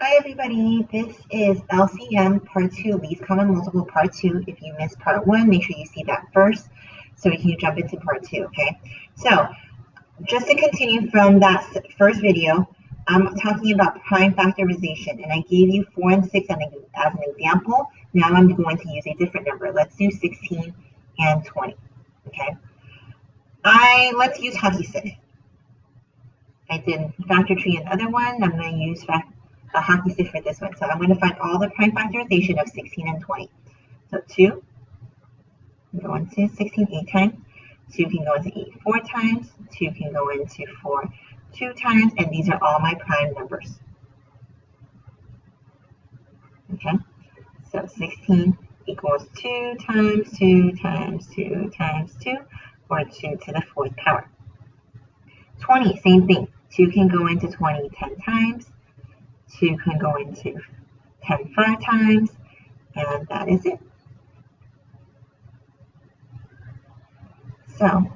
Hi everybody, this is LCM Part 2, Least Common Multiple Part 2. If you missed Part 1, make sure you see that first so we can jump into Part 2, okay? So, just to continue from that first video, I'm talking about prime factorization, and I gave you 4 and 6 as an example. Now I'm going to use a different number. Let's do 16 and 20, okay? Let's use hockey stick. I did factor tree in the other one. I'm going to use a hockey stick for this one. So I'm going to find all the prime factorization of 16 and 20. So 2 can go into 16 8 times. 2 can go into 8 4 times. 2 can go into 4 2 times. And these are all my prime numbers. Okay. So 16 equals 2 times 2 times 2 times 2, or 2 to the 4th power. 20, same thing. 2 can go into 20 10 times. 2 can go into 10 5 times, and that is it. So,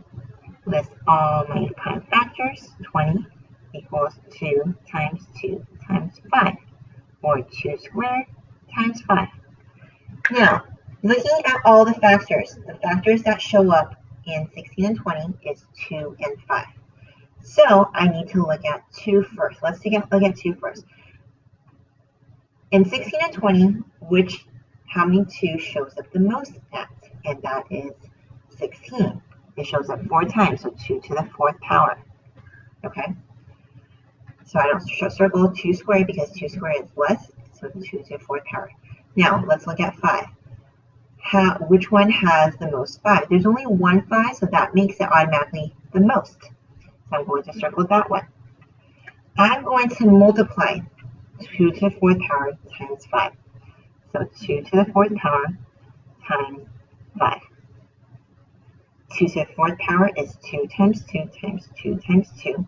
list all my prime factors. 20 equals 2 times 2 times 5, or 2 squared times 5. Now, looking at all the factors that show up in 16 and 20 is 2 and 5. So, I need to look at 2 first. Let's look at 2 first. In 16 and 20, how many 2 shows up the most at? And that is 16. It shows up 4 times, so 2 to the 4th power. Okay? So I don't circle 2 squared because 2 squared is less, so 2 to the 4th power. Now, let's look at 5. Which one has the most 5? There's only one 5, so that makes it automatically the most. So I'm going to circle that one. I'm going to multiply 2 to the 4th power times 5. So 2 to the 4th power times 5. 2 to the 4th power is 2 times 2 times 2 times 2.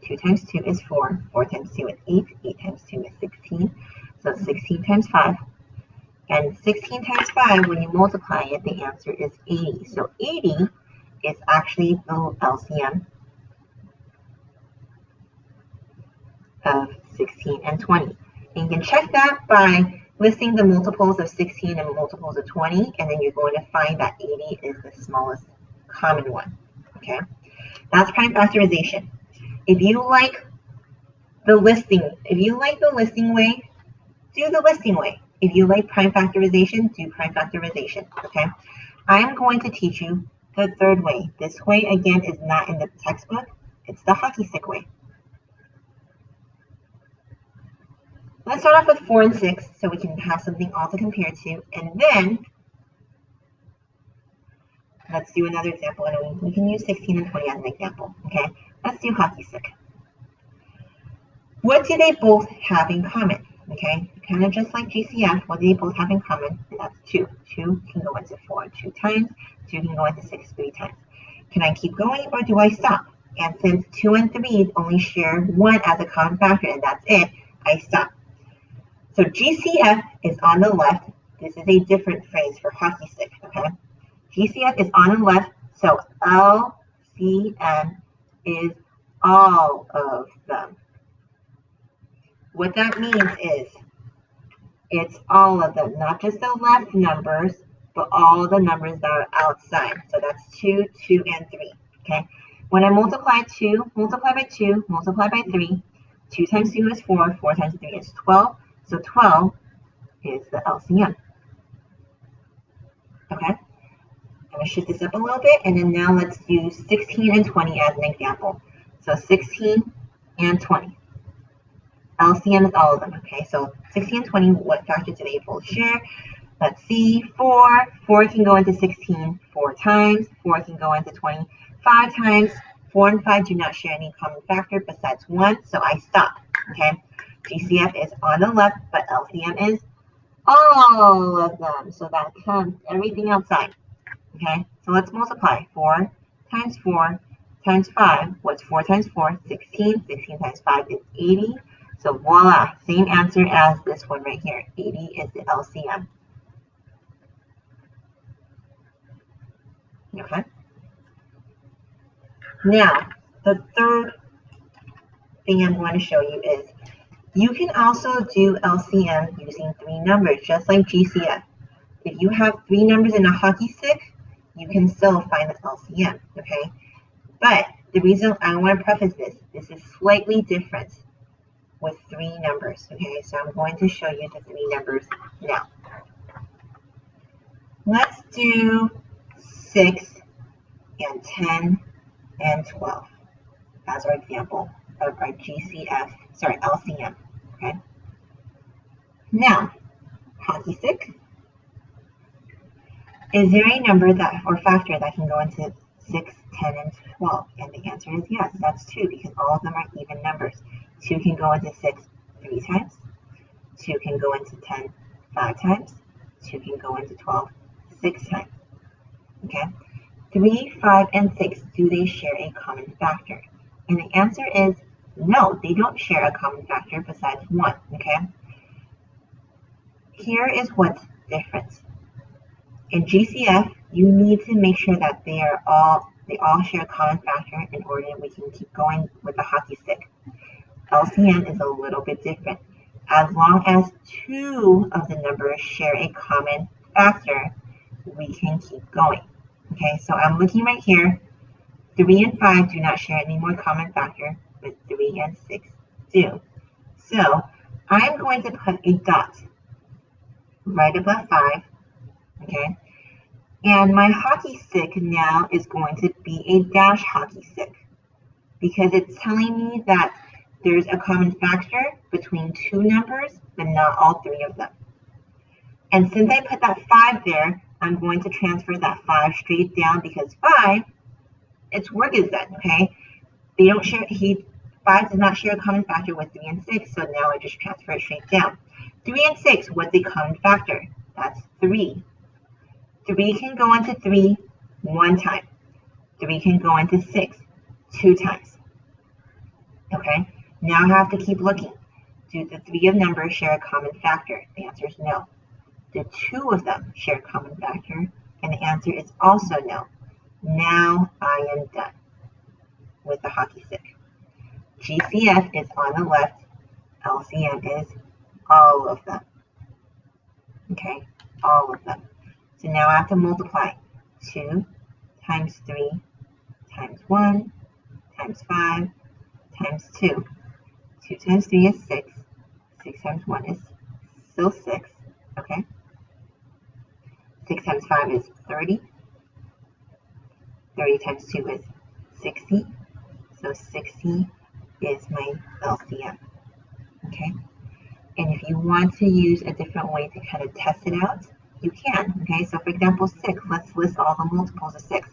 2 times 2 is 4. 4 times 2 is 8. 8 times 2 is 16. So 16 times 5. And 16 times 5, when you multiply it, the answer is 80. So 80 is actually the LCM of 16 and 20. And you can check that by listing the multiples of 16 and multiples of 20, and then you're going to find that 80 is the smallest common one. Okay, that's prime factorization. If you like the listing way, do the listing way. If you like prime factorization, do prime factorization. Okay, I am going to teach you the third way. This way, again, is not in the textbook. It's the hockey stick way. Let's start off with 4 and 6 so we can have something all to compare to, and then let's do another example, and we can use 16 and 20 as an example. Okay, let's do hockey stick. What do they both have in common? Okay, kind of just like GCF, what do they both have in common? And that's 2. 2 can go into 4 2 times, 2 can go into 6 3 times. Can I keep going or do I stop? And since 2 and 3 only share 1 as a common factor, and that's it, I stop. So GCF is on the left. This is a different phrase for hockey stick, okay? GCF is on the left, so LCM is all of them. What that means is it's all of them, not just the left numbers, but all the numbers that are outside. So that's 2, 2, and 3, okay? When I multiply 2, multiply by 2, multiply by 3, 2 times 2 is 4, 4 times 3 is 12. So 12 is the LCM. Okay, I'm going to shift this up a little bit, and then now let's use 16 and 20 as an example. So 16 and 20. LCM is all of them. Okay, so 16 and 20, what factor do they both share? Let's see, 4. 4 can go into 16 4 times. 4 can go into 20 5 times. 4 and 5 do not share any common factor besides 1, so I stop. Okay. GCF is on the left, but LCM is all of them. So that counts everything outside. Okay, so let's multiply. 4 times 4 times 5. What's 4 times 4? 16. 16 times 5 is 80. So voila, same answer as this one right here. 80 is the LCM. Okay. Now, the third thing I'm going to show you is You can also do LCM using 3 numbers, just like GCF. If you have 3 numbers in a hockey stick, you can still find the LCM, okay? But the reason I want to preface this is slightly different with 3 numbers, okay? So I'm going to show you the 3 numbers now. Let's do 6 and 10 and 12 as our example of our LCM, okay? Now, hockey stick. Is there a number that or factor that can go into 6, 10, and 12? And the answer is yes, that's 2 because all of them are even numbers. 2 can go into 6 3 times. 2 can go into 10 5 times. 2 can go into 12 6 times. Okay? 3, 5, and 6, do they share a common factor? And the answer is no, they don't share a common factor besides 1. Okay? Here is what's different. In GCF, you need to make sure that they all share a common factor in order that we can keep going with the hockey stick. LCM is a little bit different. As long as 2 of the numbers share a common factor, we can keep going. Okay, so I'm looking right here. 3 and 5 do not share any more common factor, but 3 and 6 do. So I'm going to put a dot right above 5. Okay, and my hockey stick now is going to be a dash hockey stick because it's telling me that there's a common factor between 2 numbers, but not all 3 of them. And since I put that 5 there, I'm going to transfer that 5 straight down because 5, its work is done, okay? They don't share, 5 does not share a common factor with 3 and 6, so now I just transfer it straight down. 3 and 6, what's a common factor? That's 3. 3 can go into 3 1 time. 3 can go into 6 2 times. Okay, now I have to keep looking. Do the 3 of numbers share a common factor? The answer is no. Do 2 of them share a common factor? And the answer is also no. Now I am done with the hockey stick. GCF is on the left. LCM is all of them. Okay, all of them. So now I have to multiply 2 times 3 times 1 times 5 times 2. 2 times 3 is 6. 6 times 1 is still 6. Okay. 6 times 5 is 30. 30 times 2 is 60. So 60 is my LCM. Okay. And if you want to use a different way to kind of test it out, you can. Okay. So for example, 6. Let's list all the multiples of 6.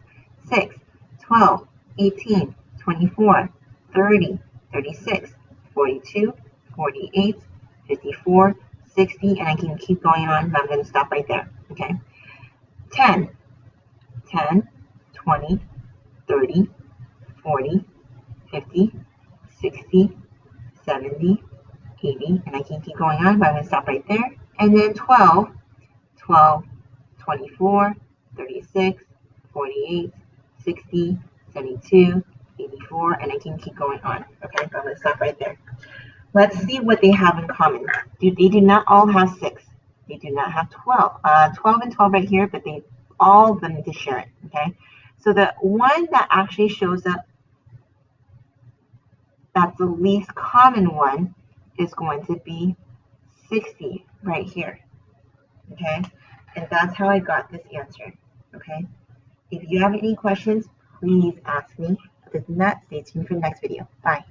6, 12, 18, 24, 30, 36, 42, 48, 54, 60, and I can keep going on, but I'm going to stop right there. Okay. 10, 10, 20, 30, 40, 50, 60, 70, 80, and I can keep going on, but I'm going to stop right there. And then 12, 12, 24, 36, 48, 60, 72, 84, and I can keep going on. Okay, so I'm going to stop right there. Let's see what they have in common. They do not all have 6. They do not have 12. 12 and 12 right here, but they all of them need to share it. Okay, so the one that actually shows up, that's the least common one, is going to be 60 right here. Okay, and that's how I got this answer. Okay, if you have any questions, please ask me. Other than that, stay tuned for the next video. Bye.